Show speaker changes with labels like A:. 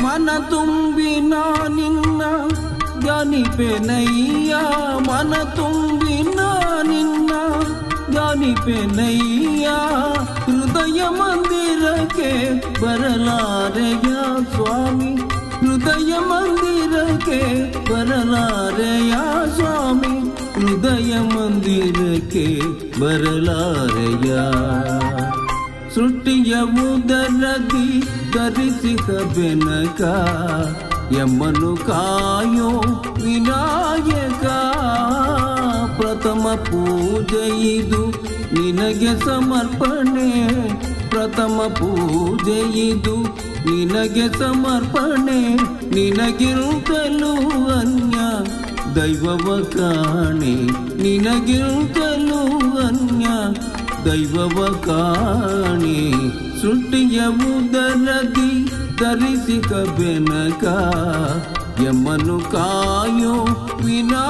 A: मन तुम्बी ना निन्न ध्यानिपेनಯ್ಯ मन तुम्बी ना निन्न ಧ್ಯಾನಿಪೆನಯ್ಯ ಹೃದಯ ಮಂದಿರಕ್ಕೆ ಬರಲಾರೆಯ ಸ್ವಾಮಿ ಹೃದಯ ಮಂದಿರಕ್ಕೆ ಬರಲಾರೆಯ ಸ್ವಾಮಿ ಹೃದಯ ಮಂದಿರಕ್ಕೆ ಬರಲಾರೆಯ ಸೃಷ್ಟಿಯ ಉದರದಿ ಧರಿಸಿದ ಬೆನಕ ಯಮ್ಮನು ಕಾಯೋ ವಿನಾಯಕ ಪ್ರಥಮ ಪೂಜೆ ಇದು ನಿನಗೆ ಸಮರ್ಪಣೆ ಪ್ರಥಮ ಪೂಜೆ ಇದು ನಿನಗೆ ಸಮರ್ಪಣೆ ನಿನಗಿರುತ್ತಲೂ ಅನ್ಯ ದೈವವ ಕಾಣೆ ನಿನಗಿರುತ್ತಲೂ ಅನ್ಯ ದೈವವ ಕಾಣೆ ಸೃಷ್ಟಿಯ ಉದರದಿ ಧರಿಸಿದ ಬೆನಕ ಯಮ್ಮನು ಕಾಯೋ ವಿನಾ